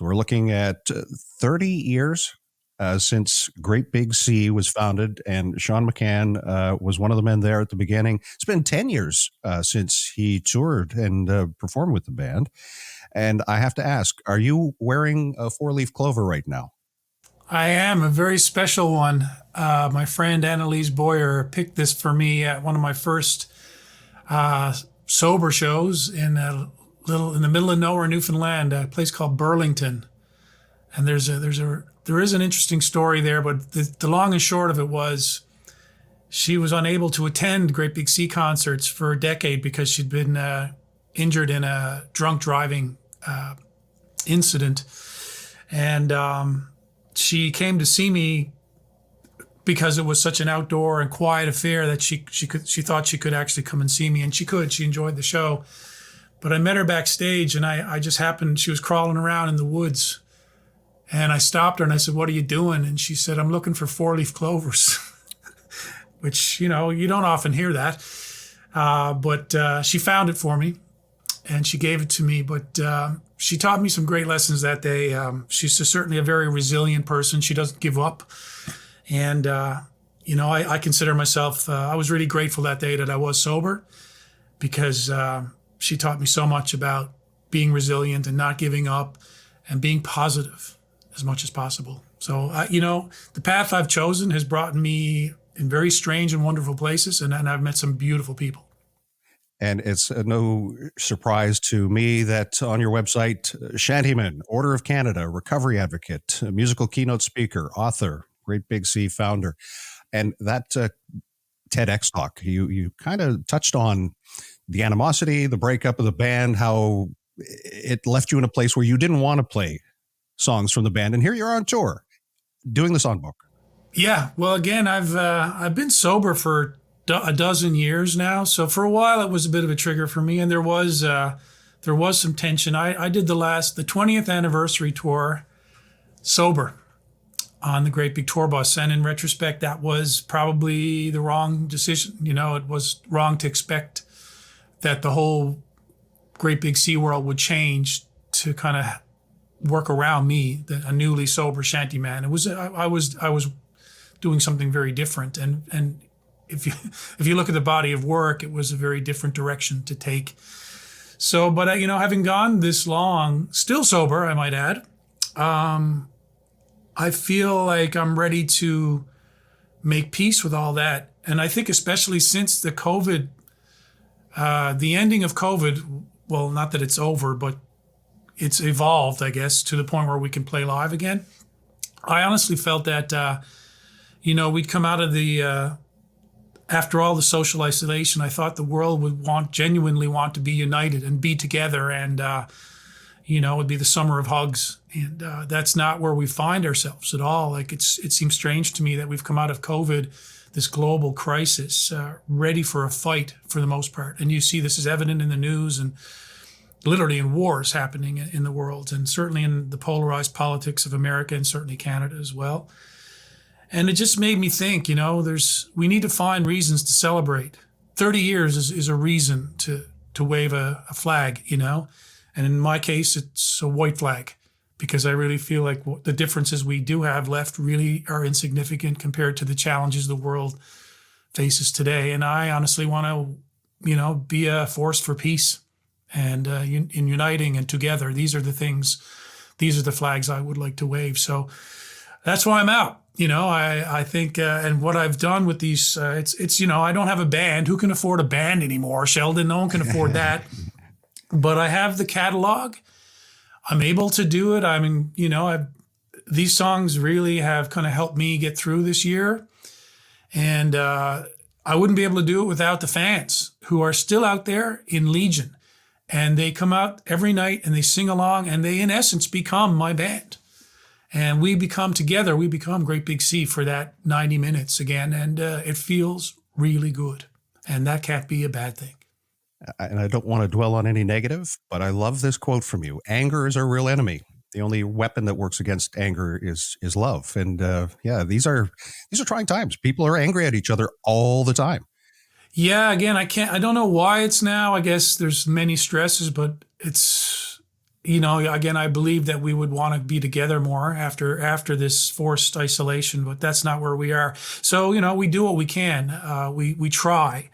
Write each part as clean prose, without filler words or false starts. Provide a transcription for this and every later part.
So we're looking at 30 years since Great Big Sea was founded, and Séan McCann was one of the men there at the beginning. It's been 10 years since he toured and performed with the band. And I have to ask, are you wearing a four-leaf clover right now? I am a very special one. My friend Annalise Boyer picked this for me at one of my first sober shows in in the middle of nowhere, Newfoundland, a place called Burlington. And there is an interesting story there, but the long and short of it was she was unable to attend Great Big Sea concerts for a decade because she'd been injured in a drunk driving incident, and she came to see me because it was such an outdoor and quiet affair that she thought she could actually come and see me, and she enjoyed the show. But I met her backstage, and I just happened, she was crawling around in the woods, and I stopped her and I said, "What are you doing?" And she said, "I'm looking for four-leaf clovers," which, you don't often hear that. But she found it for me and she gave it to me. But she taught me some great lessons that day. She's certainly a very resilient person. She doesn't give up. And, I consider myself, I was really grateful that day that I was sober, because she taught me so much about being resilient and not giving up and being positive as much as possible. So, the path I've chosen has brought me in very strange and wonderful places, and I've met some beautiful people. And it's no surprise to me that on your website, Shantyman, Order of Canada, recovery advocate, a musical keynote speaker, author, Great Big Sea founder, and that TEDx talk, you kind of touched on the animosity, the breakup of the band, how it left you in a place where you didn't want to play songs from the band, and here you're on tour doing the songbook. Yeah, well, again, I've been sober for a dozen years now, so for a while it was a bit of a trigger for me, and there was some tension. I did the 20th anniversary tour sober on the Great Big Tour bus, and in retrospect, that was probably the wrong decision. It was wrong to expect that the whole Great Big Sea world would change to kind of work around me, a newly sober shanty man. I was doing something very different, and if you look at the body of work, it was a very different direction to take. So, but having gone this long, still sober, I might add, I feel like I'm ready to make peace with all that. And I think especially since the ending of COVID, well, not that it's over, but it's evolved, I guess, to the point where we can play live again. I honestly felt that, we'd come out of after all the social isolation, I thought the world would genuinely want to be united and be together, and it would be the summer of hugs. And that's not where we find ourselves at all. Like it seems strange to me that we've come out of COVID, this global crisis, ready for a fight for the most part. And you see this is evident in the news and literally in wars happening in the world, and certainly in the polarized politics of America and certainly Canada as well. And it just made me think, we need to find reasons to celebrate. 30 years is a reason to wave a flag, And in my case, it's a white flag, because I really feel like the differences we do have left really are insignificant compared to the challenges the world faces today. And I honestly want to, be a force for peace and in uniting and together. These are the flags I would like to wave. So that's why I'm out. I think, and what I've done with these, it's I don't have a band. Who can afford a band anymore? Sheldon, no one can afford that. But I have the catalog. I'm able to do it. I mean, these songs really have kind of helped me get through this year. And I wouldn't be able to do it without the fans, who are still out there in legion. And they come out every night and they sing along, and they, in essence, become my band. And we become Great Big Sea for that 90 minutes again. And it feels really good. And that can't be a bad thing. And I don't want to dwell on any negative, but I love this quote from you. Anger is our real enemy. The only weapon that works against anger is love. And these are trying times. People are angry at each other all the time. Yeah, again, I don't know why it's now. I guess there's many stresses, but it's again, I believe that we would want to be together more after this forced isolation, but that's not where we are. So, we do what we can. We try.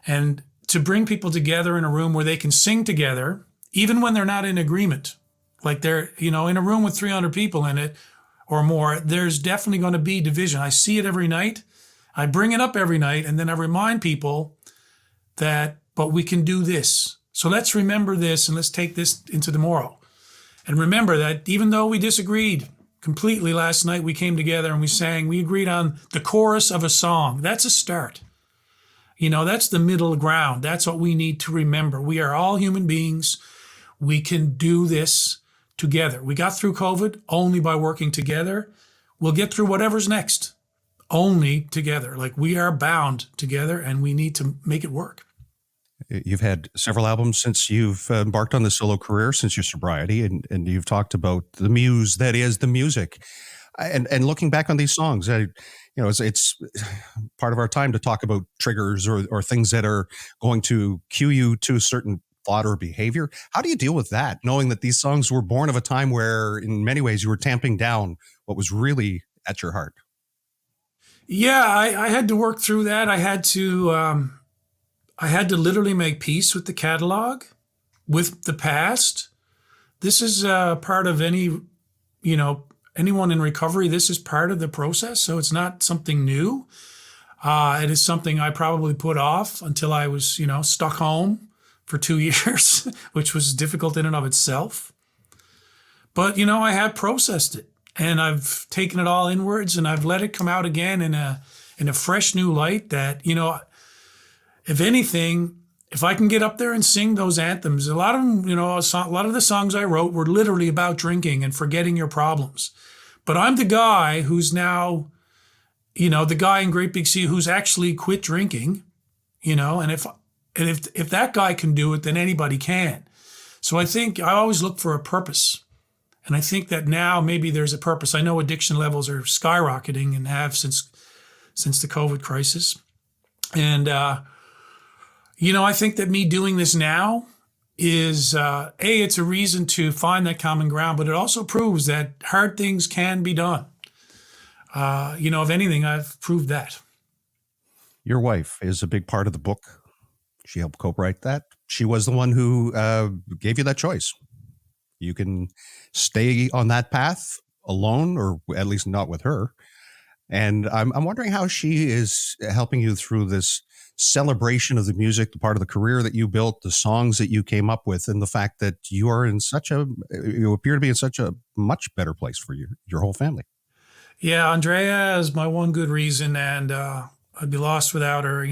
And to bring people together in a room where they can sing together, even when they're not in agreement, like they're, in a room with 300 people in it or more, there's definitely going to be division. I see it every night. I bring it up every night, and then I remind people that, but we can do this. So let's remember this, and let's take this into tomorrow. And remember that even though we disagreed completely last night, we came together and we agreed on the chorus of a song. That's a start. That's the middle ground. That's what we need to remember. We are all human beings. We can do this together. We got through COVID only by working together. We'll get through whatever's next only together. Like, we are bound together, and we need to make it work. You've had several albums since you've embarked on the solo career, since your sobriety, and you've talked about the muse that is the music. And looking back on these songs, it's part of our time to talk about triggers or things that are going to cue you to a certain thought or behavior. How do you deal with that, knowing that these songs were born of a time where, in many ways, you were tamping down what was really at your heart? Yeah, I had to work through that. I had to literally make peace with the catalog, with the past. This is part of anyone in recovery. This is part of the process. So it's not something new. It is something I probably put off until I was, stuck home for 2 years, which was difficult in and of itself. But, I have processed it, and I've taken it all inwards, and I've let it come out again in a fresh new light that, if anything, if I can get up there and sing those anthems, a lot of them, a lot of the songs I wrote were literally about drinking and forgetting your problems. But I'm the guy who's now, the guy in Great Big Sea who's actually quit drinking, and if that guy can do it, then anybody can. So I think I always look for a purpose. And I think that now maybe there's a purpose. I know addiction levels are skyrocketing and have since the COVID crisis. And, I think that me doing this now is, it's a reason to find that common ground, but it also proves that hard things can be done. If anything, I've proved that. Your wife is a big part of the book. She helped co-write that. She was the one who gave you that choice. You can stay on that path alone, or at least not with her. And I'm wondering how she is helping you through this celebration of the music, the part of the career that you built, the songs that you came up with, and the fact that you appear to be in such a much better place for your whole family. Yeah, Andrea is my one good reason, and I'd be lost without her.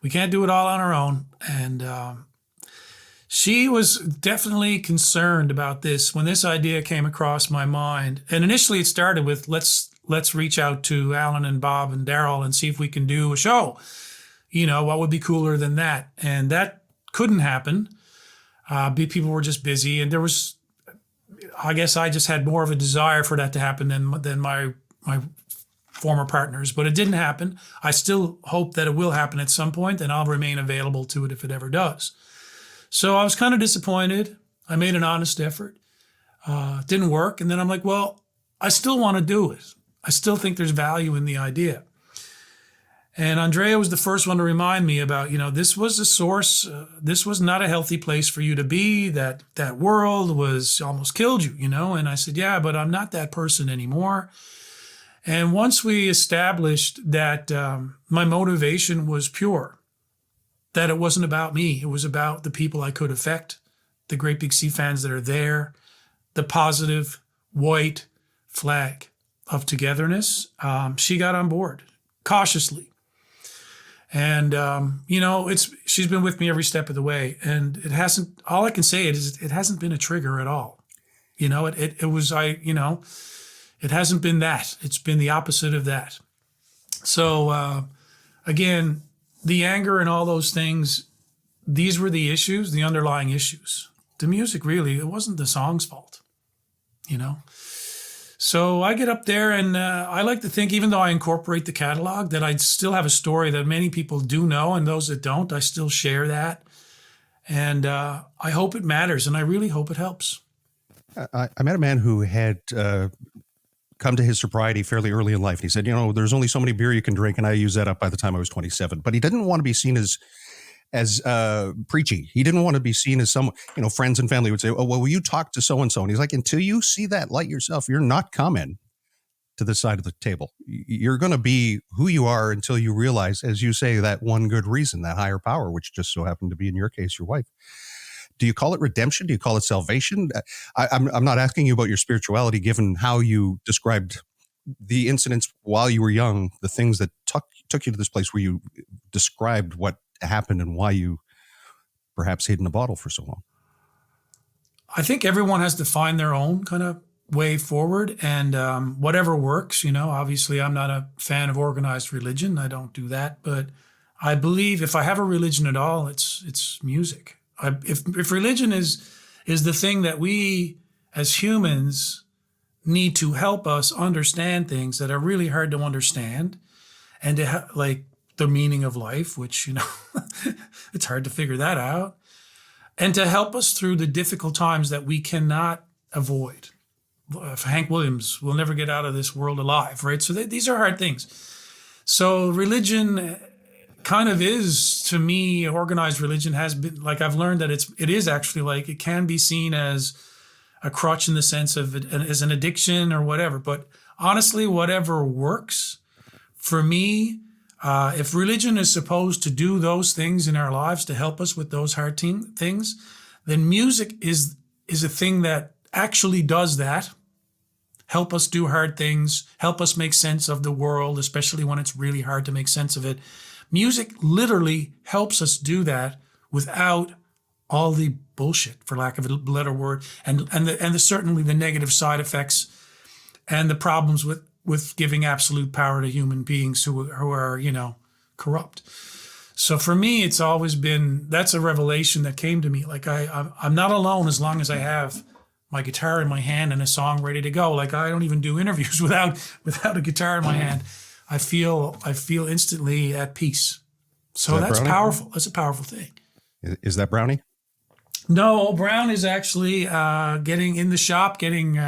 We can't do it all on our own. And she was definitely concerned about this when this idea came across my mind. And initially it started with, let's reach out to Alan and Bob and Daryl and see if we can do a show. What would be cooler than that? And that couldn't happen. People were just busy, and I guess I just had more of a desire for that to happen than my former partners, but it didn't happen. I still hope that it will happen at some point, and I'll remain available to it if it ever does. So I was kind of disappointed. I made an honest effort. Didn't work. And then I'm like, well, I still want to do it. I still think there's value in the idea. And Andrea was the first one to remind me about, this was a source. This was not a healthy place for you to be. That world was almost killed you, And I said, yeah, but I'm not that person anymore. And once we established that my motivation was pure, that it wasn't about me, it was about the people I could affect, the Great Big Sea fans that are there, the positive white flag of togetherness, she got on board cautiously. And, she's been with me every step of the way. And all I can say is it hasn't been a trigger at all. It hasn't been that. It's been the opposite of that. So, again, the anger and all those things, these were the issues, the underlying issues. The music, really, it wasn't the song's fault, So I get up there, and I like to think, even though I incorporate the catalog, that I still have a story that many people do know, and those that don't, I still share that. And I hope it matters, and I really hope it helps. I met a man who had come to his sobriety fairly early in life. And he said, there's only so many beer you can drink. And I used that up by the time I was 27. But he didn't want to be seen as preachy. He didn't want to be seen as someone, friends and family would say, oh, well, will you talk to so-and-so? And he's like, until you see that light yourself, you're not coming to this side of the table. You're going to be who you are until you realize, as you say, that one good reason, that higher power, which just so happened to be, in your case, your wife. Do you call it redemption? Do you call it salvation? I'm not asking you about your spirituality, given how you described the incidents while you were young, the things that took you to this place where you described what happened and why you perhaps hid in a bottle for so long. I think everyone has to find their own kind of way forward, and whatever works. Obviously I'm not a fan of organized religion. I don't do that, but I believe if I have a religion at all, it's music. If religion is the thing that we as humans need to help us understand things that are really hard to understand, and to like the meaning of life, which it's hard to figure that out, and to help us through the difficult times that we cannot avoid. Hank Williams will never get out of this world alive, right? So these are hard things. So religion kind of is, to me, organized religion has been, like, I've learned that it is actually, like, it can be seen as a crutch in the sense of as an addiction or whatever. But honestly, whatever works for me, if religion is supposed to do those things in our lives to help us with those hard things, then music is a thing that actually does that. Help us do hard things, help us make sense of the world, especially when it's really hard to make sense of it. Music literally helps us do that without all the bullshit, for lack of a better word, and certainly the negative side effects and the problems with giving absolute power to human beings who are corrupt. So for me, it's always been, that's a revelation that came to me. Like I'm not alone as long as I have my guitar in my hand and a song ready to go. Like I don't even do interviews without a guitar in my hand. I feel instantly at peace. So that's Brownie? Powerful. That's a powerful thing. Is that Brownie? No, Brown is actually getting in the shop, getting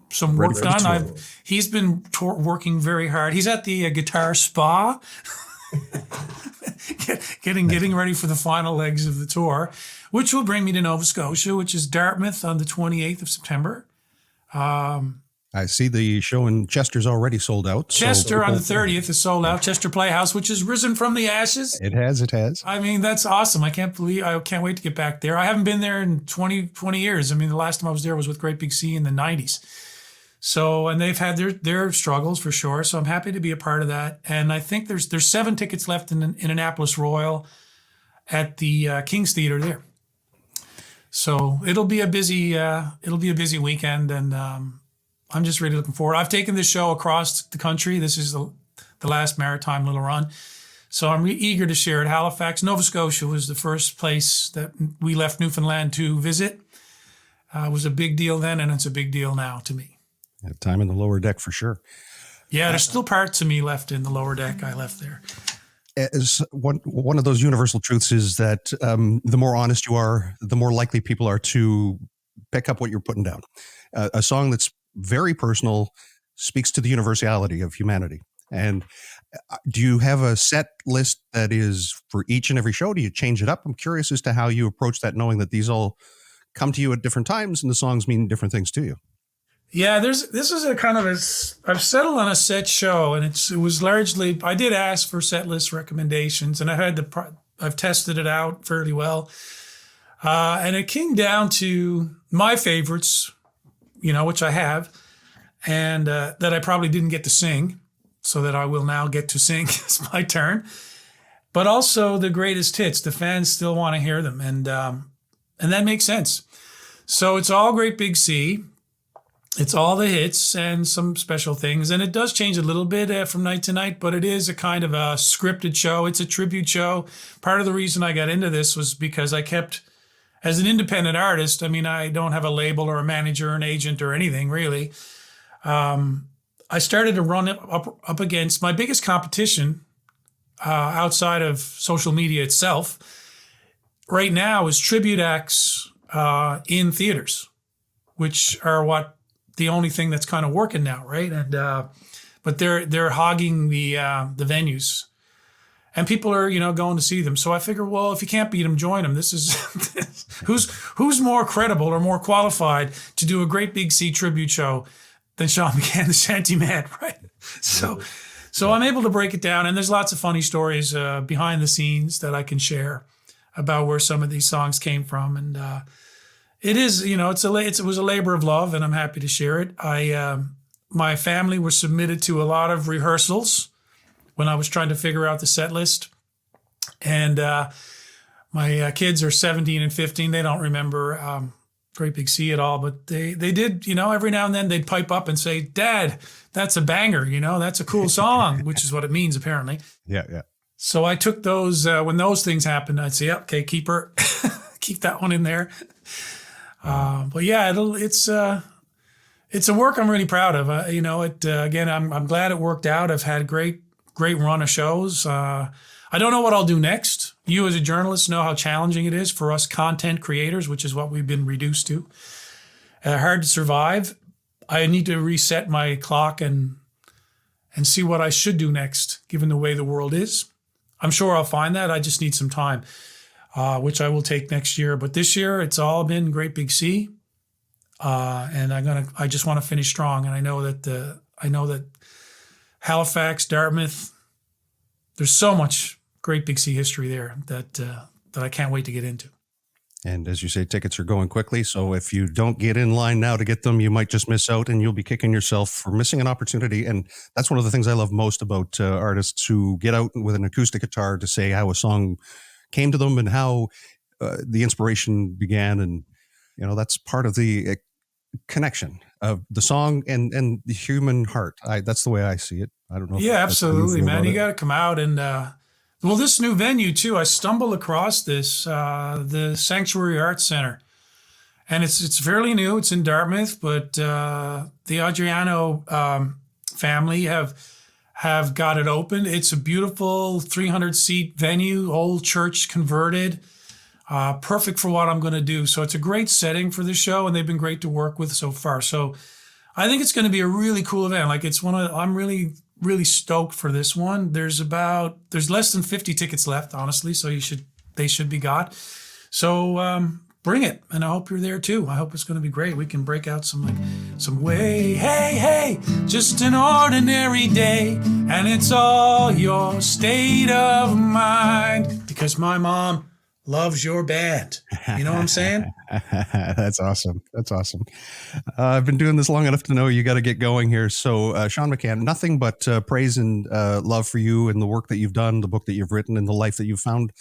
some work done. He's been working very hard. He's at the guitar spa, getting ready for the final legs of the tour, which will bring me to Nova Scotia, which is Dartmouth on the 28th of September. I see the show in Chester's already sold out. Chester on the 30th is sold out. Chester Playhouse, which has risen from the ashes. It has. I mean, that's awesome. I can't wait to get back there. I haven't been there in 20 years. I mean, the last time I was there was with Great Big Sea in the 90s. So, and they've had their struggles for sure. So I'm happy to be a part of that. And I think there's 7 tickets left in Annapolis Royal at the King's Theater there. So it'll be a busy weekend, and I'm just really looking forward. I've taken this show across the country. This is the last maritime little run. So I'm eager to share it. Halifax, Nova Scotia was the first place that we left Newfoundland to visit. It was a big deal then, and it's a big deal now to me. Time in the lower deck for sure. Yeah, there's still parts of me left in the lower deck. I left there. As one of those universal truths is that the more honest you are, the more likely people are to pick up what you're putting down. A song that's very personal speaks to the universality of humanity. And do you have a set list that is for each and every show? Do you change it up? I'm curious as to how you approach that, knowing that these all come to you at different times and the songs mean different things to you. Yeah, this is a kind of I've settled on a set show, and it was largely, I did ask for set list recommendations, and I've tested it out fairly well. And it came down to my favorites, which I have, and that I probably didn't get to sing, so that I will now get to sing. It's my turn. But also the greatest hits. The fans still want to hear them, and that makes sense. So it's all Great Big Sea. It's all the hits and some special things. And it does change a little bit from night to night, but it is a kind of a scripted show. It's a tribute show. Part of the reason I got into this was because I kept, as an independent artist, I mean, I don't have a label or a manager or an agent or anything really. I started to run up against my biggest competition outside of social media itself right now is tribute acts in theaters, which are the only thing that's kind of working now, right? And but they're hogging the venues, and people are going to see them. So I figure, well, if you can't beat them, join them. This is who's more credible or more qualified to do a Great Big Sea tribute show than Séan McCann, the Shanty Man, right? So I'm able to break it down, and there's lots of funny stories behind the scenes that I can share about where some of these songs came from, and it is, it was a labor of love, and I'm happy to share it. My family was submitted to a lot of rehearsals when I was trying to figure out the set list, and my kids are 17 and 15. They don't remember Great Big Sea at all, but they did, every now and then they'd pipe up and say, "Dad, that's a banger, that's a cool song," which is what it means apparently. Yeah. So I took those, when those things happened, I'd say, okay, keep that one in there. But yeah, it's a work I'm really proud of. Again, I'm glad it worked out. I've had a great run of shows. I don't know what I'll do next. You as a journalist know how challenging it is for us content creators, which is what we've been reduced to. Hard to survive. I need to reset my clock and see what I should do next, given the way the world is. I'm sure I'll find that. I just need some time, which I will take next year. But this year, it's all been Great Big Sea, and I just want to finish strong. And I know that Halifax, Dartmouth, there's so much Great Big Sea history there that I can't wait to get into. And as you say, tickets are going quickly. So if you don't get in line now to get them, you might just miss out, and you'll be kicking yourself for missing an opportunity. And that's one of the things I love most about artists who get out with an acoustic guitar to say how a song came to them and how the inspiration began. And, that's part of the connection of the song and the human heart. That's the way I see it. I don't know. Yeah, absolutely, man. You got to come out and, well, this new venue too, I stumbled across this, the Sanctuary Arts Center, and it's fairly new. It's in Dartmouth, but the Adriano family have got it open. It's a beautiful 300-seat venue, old church converted, perfect for what I'm going to do. So it's a great setting for the show, and they've been great to work with so far. So I think it's going to be a really cool event. Like I'm really stoked for this one. There's less than 50 tickets left, honestly, so they should be got. So bring it, and I hope you're there too. I hope it's going to be great. We can break out some way, hey, just an ordinary day, and it's all your state of mind, because my mom loves your band. You know what I'm saying? That's awesome. I've been doing this long enough to know you got to get going here. So, Séan McCann, nothing but praise and love for you and the work that you've done, the book that you've written, and the life that you've found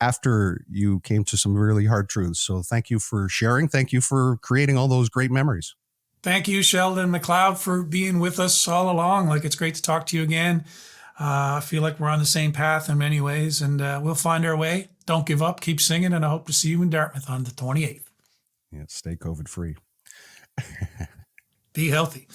after you came to some really hard truths. So thank you for sharing. Thank you for creating all those great memories. Thank you, Sheldon MacLeod, for being with us all along. It's great to talk to you again. I feel like we're on the same path in many ways, and we'll find our way. Don't give up. Keep singing, and I hope to see you in Dartmouth on the 28th. Yeah, stay COVID-free. Be healthy.